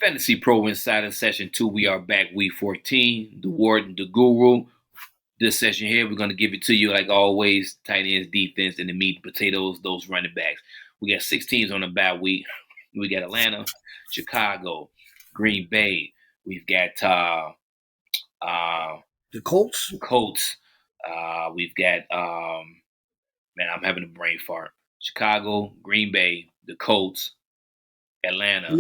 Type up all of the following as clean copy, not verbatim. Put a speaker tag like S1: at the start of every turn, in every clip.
S1: Fantasy Pro Insider Session 2. We are back week 14. The Warden, the Guru. This session here, we're going to give it to you like always. Tight ends, defense, and the meat and potatoes, those running backs. We got 6 teams on the bye week. We got Atlanta, Chicago, Green Bay. We've got
S2: the Colts.
S1: We've got, man, I'm having a brain fart. Chicago, Green Bay, the Colts, Atlanta.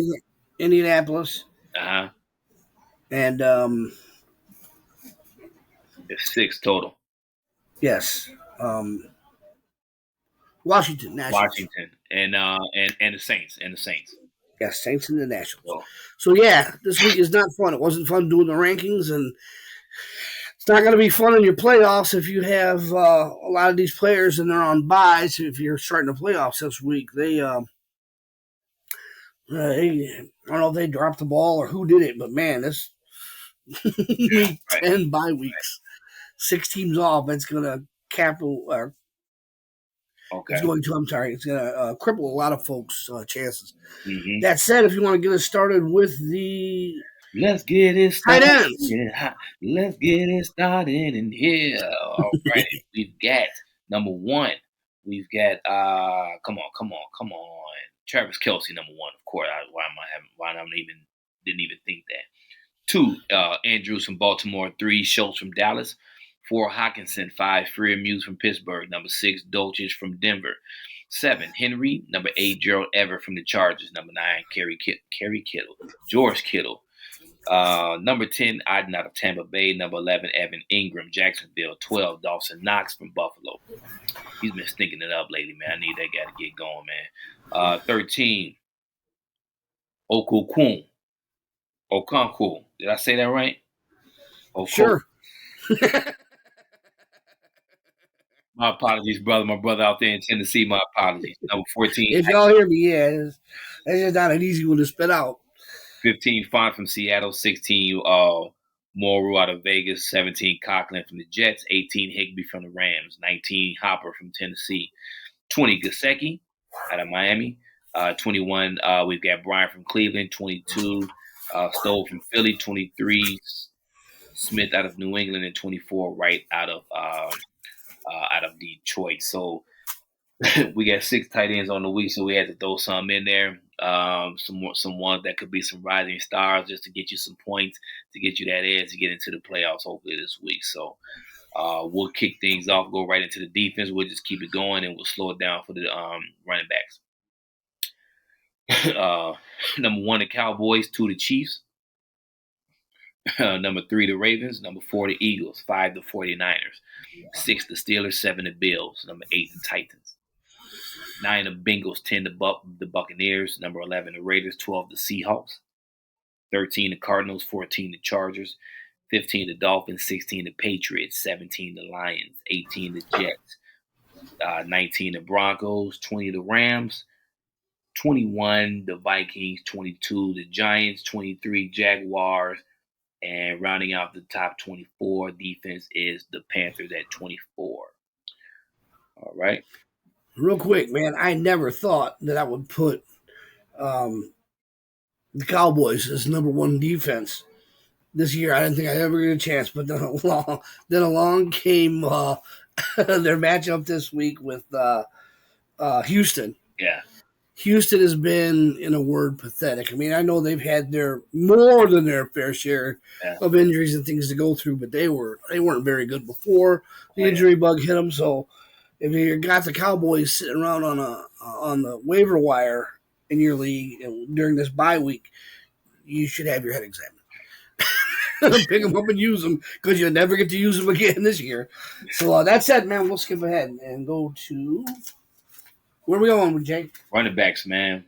S2: Indianapolis.
S1: And it's 6 total.
S2: Yes. Washington Nationals.
S1: And the Saints.
S2: Yes, Saints and the Nationals. So yeah, this week is not fun. It wasn't fun doing the rankings, and it's not going to be fun in your playoffs if you have a lot of these players and they're on buys. If you're starting the playoffs this week, I don't know if they dropped the ball or who did it, but man, this week 10 bye weeks, 6 teams off. It's going to It's going to cripple a lot of folks' chances.
S1: Mm-hmm.
S2: That said, if you want to get us started with the
S1: let's get it
S2: started. Tight ends.
S1: Yeah, let's get it started in here. All right, we've got number 1. We've got come on, Travis Kelce, number 1. Of course, didn't even think that. 2, Andrews from Baltimore. 3, Schultz from Dallas. 4, Hockenson. 5, Freiermuth from Pittsburgh. Number 6, Dolchich from Denver. 7, Henry. Number 8, Gerald Everett from the Chargers. Number 9, George Kittle. Number 10, Aiden out of Tampa Bay. Number 11, Evan Ingram, Jacksonville. 12, Dawson Knox from Buffalo. He's been stinking it up lately, man. I need that guy to get going, man. 13, Okonkwo. Did I say that right?
S2: Sure.
S1: My apologies, brother. My brother out there in Tennessee, my apologies. Number 14.
S2: If y'all hear me, that's just not an easy one to spit out.
S1: 15, Font from Seattle. 16, Moru out of Vegas. 17, Conklin from the Jets. 18, Higbee from the Rams. 19, Hopper from Tennessee. 20, Gesicki out of Miami. 21, we've got Bryant from Cleveland. 22, Stowe from Philly. 23, Smith out of New England. And 24, Wright out of Detroit. So we got 6 tight ends on the week, so we had to throw some in there. Some ones that could be some rising stars just to get you some points, to get you that edge to get into the playoffs hopefully this week. So we'll kick things off, go right into the defense. We'll just keep it going, and we'll slow it down for the running backs. Number 1, the Cowboys. 2, the Chiefs. Number 3, the Ravens. Number 4, the Eagles. 5, the 49ers. 6, the Steelers. 7, the Bills. Number 8, the Titans. 9, the Bengals. 10, the Buccaneers. Number 11, the Raiders. 12, the Seahawks. 13, the Cardinals. 14, the Chargers. 15, the Dolphins. 16, the Patriots. 17, the Lions. 18, the Jets. 19, the Broncos. 20, the Rams. 21, the Vikings. 22, the Giants. 23, Jaguars. And rounding out the top 24 defense is the Panthers at 24. All right.
S2: Real quick, man, I never thought that I would put the Cowboys as number 1 defense this year. I didn't think I'd ever get a chance, but then along came their matchup this week with Houston.
S1: Yeah.
S2: Houston has been, in a word, pathetic. I mean, I know they've had more than their fair share of injuries and things to go through, but they weren't very good before the injury bug hit them. So if you got the Cowboys sitting around on the waiver wire in your league during this bye week, you should have your head examined. Pick them up and use them, because you'll never get to use them again this year. So that said, man, we'll skip ahead and go to... Where are we going with, Jake?
S1: Running backs, man.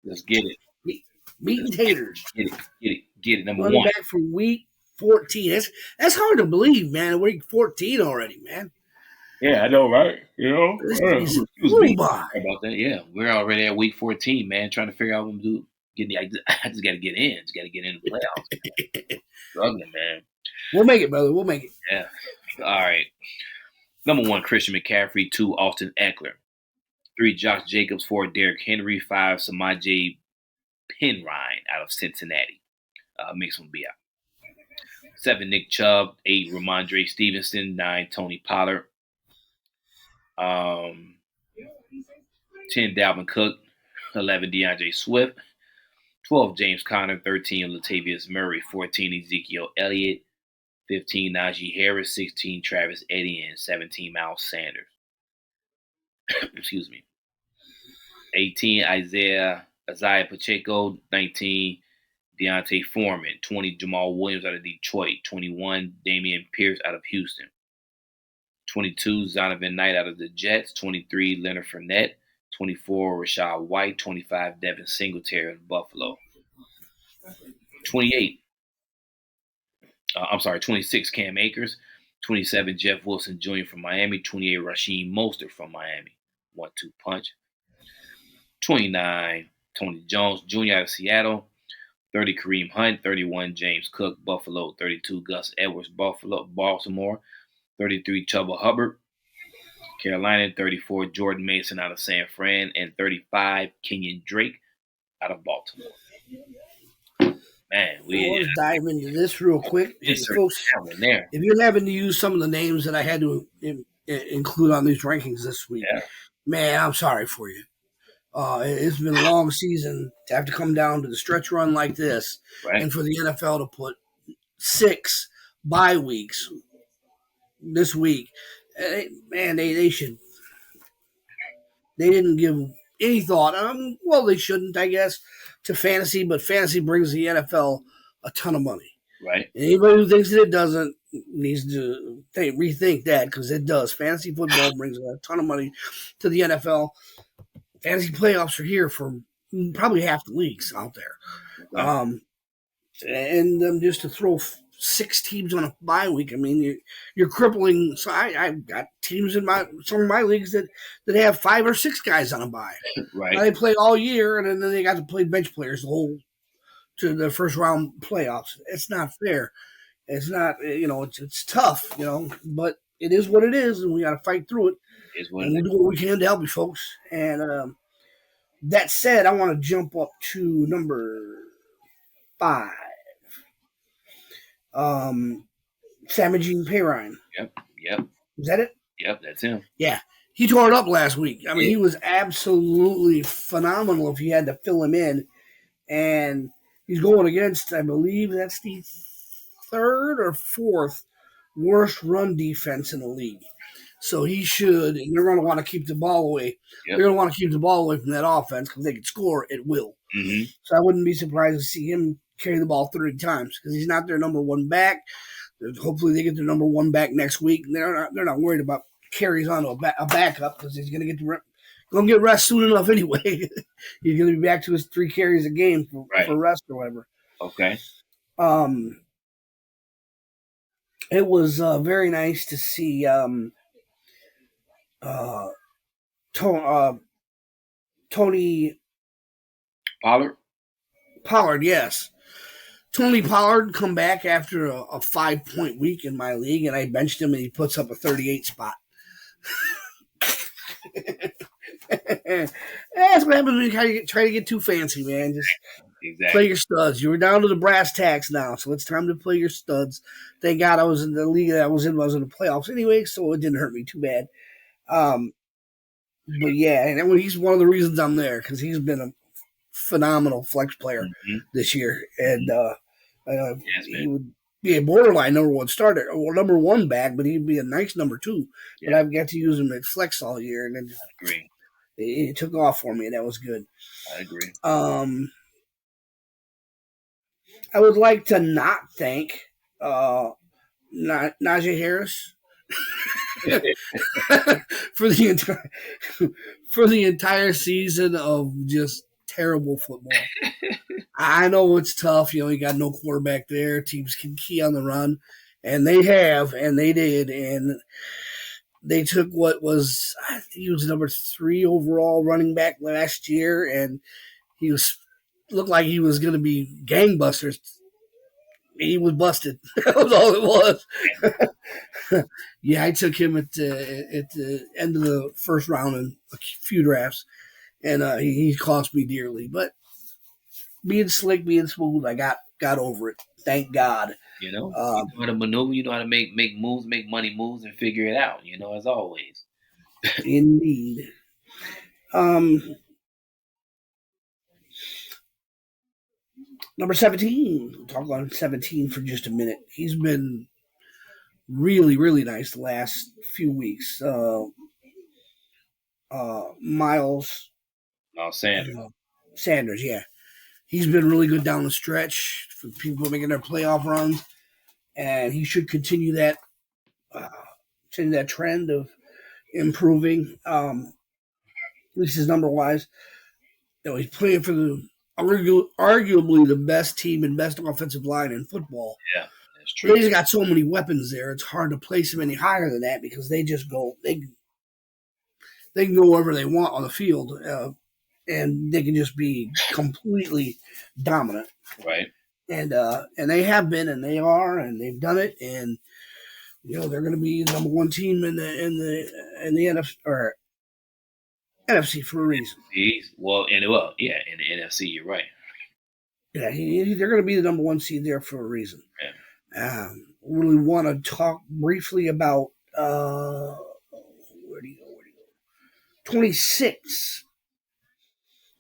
S1: Let's get it.
S2: Meat and taters.
S1: Get it. Number
S2: Running
S1: 1.
S2: back for week 14. That's hard to believe, man. Week 14 already, man.
S1: Yeah, I know, right? You know?
S2: About
S1: that. Yeah, we're already at week 14, man, trying to figure out what to do. I just got to get in. Just got to get in the playoffs. Struggling, man.
S2: We'll make it, brother. We'll make it.
S1: Yeah. All right. Number 1, Christian McCaffrey. 2, Austin Eckler. 3, Josh Jacobs. 4, Derrick Henry. 5, Samaje Penrine out of Cincinnati. Mixed one be out. 7, Nick Chubb. 8, Ramondre Stevenson. 9, Tony Pollard. 10, Dalvin Cook. 11, DeAndre Swift. 12, James Conner. 13, Latavius Murray. 14, Ezekiel Elliott. 15, Najee Harris. 16, Travis Etienne. 17, Miles Sanders. Excuse me. 18, Isaiah Pacheco. 19, Deontay Foreman. 20, Jamal Williams out of Detroit. 21, Damian Pierce out of Houston. 22, Zonovan Knight out of the Jets. 23, Leonard Fournette. 24, Rachaad White. 25, Devin Singletary of Buffalo. 26, Cam Akers. 27, Jeff Wilson Jr. from Miami. 28, Raheem Mostert from Miami. 1-2 punch. 29, Tony Jones Jr. out of Seattle. 30, Kareem Hunt. 31, James Cook, Buffalo. 32, Gus Edwards, Baltimore. 33, Chuba Hubbard, Carolina. 34, Jordan Mason out of San Fran. And 35, Kenyon Drake out of Baltimore. Man,
S2: let's dive into this real quick.
S1: Folks,
S2: if you're having to use some of the names that I had to include on these rankings this week, man, I'm sorry for you. It's been a long season to have to come down to the stretch run like this, and for the NFL to put 6 bye weeks this week. Man, they should. They didn't give any thought. Well, they shouldn't, I guess, to fantasy, but fantasy brings the NFL a ton of money.
S1: Right.
S2: Anybody who thinks that it doesn't needs to rethink that, because it does. Fantasy football brings a ton of money to the NFL. Fantasy playoffs are here for probably half the leagues out there. Okay. And just to throw 6 teams on a bye week, I mean, you're crippling. So I've got teams in some of my leagues that have 5 or 6 guys on a bye.
S1: Right.
S2: They play all year, and then they got to play bench players to the first round playoffs. It's not fair. It's not, it's tough, but it is what it is, and we got to fight through it. And we'll do what we can to help you folks. And that said, I want to jump up to number 5. Samaje Perine.
S1: Yep.
S2: Is that it?
S1: Yep, that's him.
S2: Yeah. He tore it up last week. I mean, he was absolutely phenomenal if you had to fill him in. And he's going against, I believe that's the 3rd or 4th worst run defense in the league. So he should, and they're going to want to keep the ball away. Yep. They're going to want to keep the ball away from that offense because they can score at will.
S1: Mm-hmm.
S2: So I wouldn't be surprised to see him carry the ball 30 times because he's not their number 1 back. Hopefully they get their number 1 back next week. They're not worried about carries on a backup because he's going to get rest soon enough anyway. He's going to be back to his 3 carries a game for rest or whatever.
S1: Okay.
S2: It was very nice to see Tony Pollard, yes. Tony Pollard come back after a 5-point week in my league, and I benched him, and he puts up a 38 spot. That's what happens when you try to get too fancy, man. Just play your studs. You were down to the brass tacks now, so it's time to play your studs. Thank God I was in the league that I was in the playoffs anyway, so it didn't hurt me too bad. But yeah, and he's one of the reasons I'm there because he's been a phenomenal flex player this year, and he would be a borderline number 1 starter or number 1 back, but he'd be a nice number 2. Yeah. But I've got to use him at flex all year, and then it took off for me, and that was good.
S1: I agree.
S2: I would like to not thank Najee Harris for the entire season of just terrible football. I know it's tough. You got no quarterback there. Teams can key on the run, and they have, and they did, and they took what was, I think he was number 3 overall running back last year, and he looked like he was going to be gangbusters. He was busted. That was all it was. Yeah, I took him at the end of the first round in a few drafts, and he cost me dearly. But being slick, being smooth. I got over it. Thank God.
S1: You know how to maneuver. You know how to make moves, make money moves, and figure it out. As always.
S2: Indeed. Number 17. We'll talk about 17 for just a minute. He's been really, really nice the last few weeks. Miles
S1: Sanders.
S2: Sanders, yeah. He's been really good down the stretch for people making their playoff runs, and he should continue that trend of improving. At least his number wise. He's playing for the arguably the best team and best offensive line in football.
S1: Yeah, that's true.
S2: He's got so many weapons there; it's hard to place him any higher than that because they just go they can go wherever they want on the field, and they can just be completely dominant.
S1: Right.
S2: And they have been, and they are, and they've done it, and they're going to be the number one team in the NFC or NFC for a reason.
S1: In the NFC, you're right.
S2: Yeah, they're going to be the number one seed there for a reason.
S1: Yeah.
S2: Really want to talk briefly about where do you go? 26.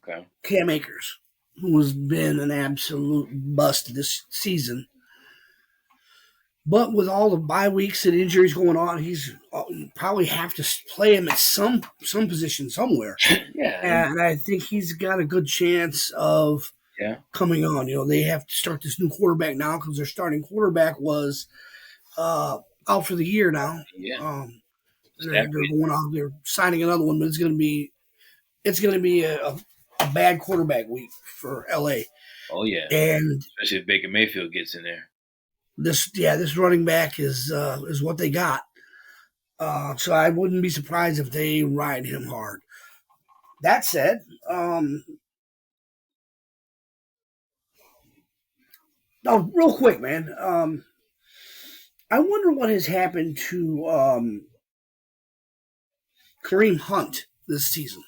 S1: Okay.
S2: Cam Akers, who has been an absolute bust this season. But with all the bye weeks and injuries going on, you probably have to play him at some position somewhere.
S1: Yeah.
S2: And I think he's got a good chance of coming on. They have to start this new quarterback now because their starting quarterback was out for the year now.
S1: Yeah.
S2: They're going out. They're signing another one, but it's going to be a bad quarterback week for LA.
S1: Oh yeah,
S2: and
S1: especially if Baker Mayfield gets in there.
S2: This running back is what they got. So I wouldn't be surprised if they ride him hard. That said, real quick, man. I wonder what has happened to Kareem Hunt this season,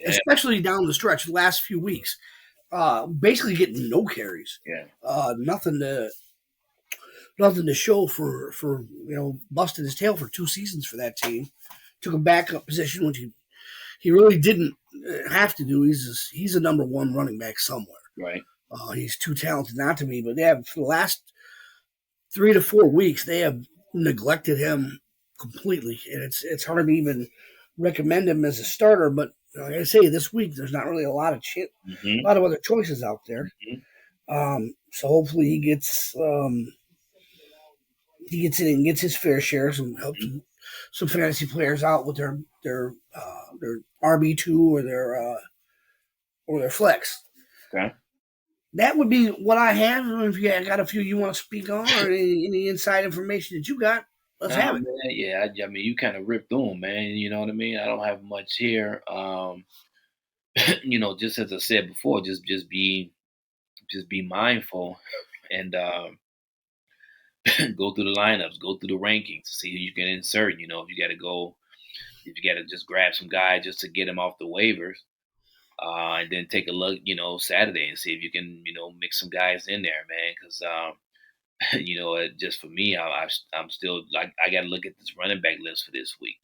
S2: especially down the stretch, the last few weeks. Basically getting no carries.
S1: Yeah.
S2: Nothing to show for busting his tail for 2 seasons for that team. Took a backup position, which he really didn't have to do. He's a number one running back somewhere.
S1: Right.
S2: He's too talented not to be. But they have, for the last 3 to 4 weeks, they have neglected him completely, and it's hard to even recommend him as a starter. But like I say, this week there's not really a lot of a lot of other choices out there.
S1: Mm-hmm.
S2: So hopefully he gets in and gets his fair share. Helps some fantasy players out with their RB2 or their flex.
S1: Okay.
S2: That would be what I have. If you got a few you want to speak on, or any inside information that you got, let's have it.
S1: Man, yeah, I mean, you kind of ripped through them, man. You know what I mean? I don't have much here. Just as I said before, just be mindful and go through the lineups, go through the rankings, see who you can insert. If you got to just grab some guys just to get them off the waivers. And then take a look, Saturday and see if you can, mix some guys in there, man. Because, just for me, I'm still like I got to look at this running back list for this week.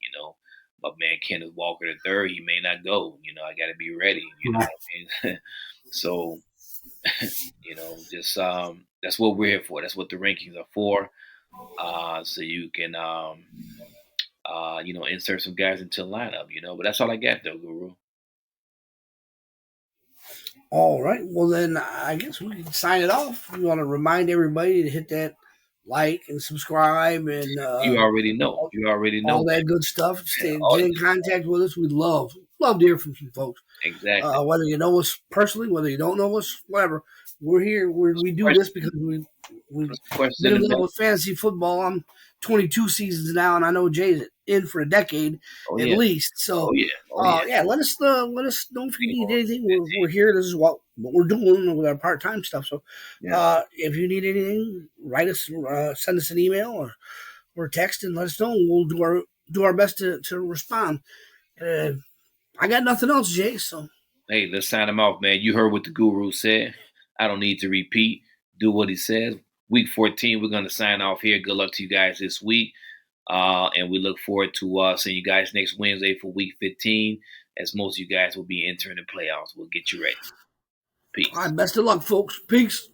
S1: My man Kenneth Walker III, he may not go. I got to be ready. You know what I mean? So, just that's what we're here for. That's what the rankings are for. So you can, insert some guys into the lineup. But that's all I got, though, Guru.
S2: All right. Well, then I guess we can sign it off. We want to remind everybody to hit that like and subscribe, and
S1: you already know.
S2: All that good stuff. Get in contact with us. We'd love to hear from some folks.
S1: Exactly.
S2: Whether you know us personally, whether you don't know us, whatever. We're here. We do this because we've been in love with fantasy football. I'm 22 seasons now, and I know Jay's in for a decade at least. So, let us know if you need anything. We're here. This is what we're doing with our part-time stuff. So, if you need anything, write us, send us an email or text, and let us know. We'll do our best to respond. I got nothing else, Jay. So,
S1: hey, let's sign him off, man. You heard what the Guru said. I don't need to repeat. Do what he says. Week 14, we're going to sign off here. Good luck to you guys this week. And we look forward to seeing you guys next Wednesday for week 15, as most of you guys will be entering the playoffs. We'll get you ready. Peace.
S2: All right, best of luck, folks. Peace.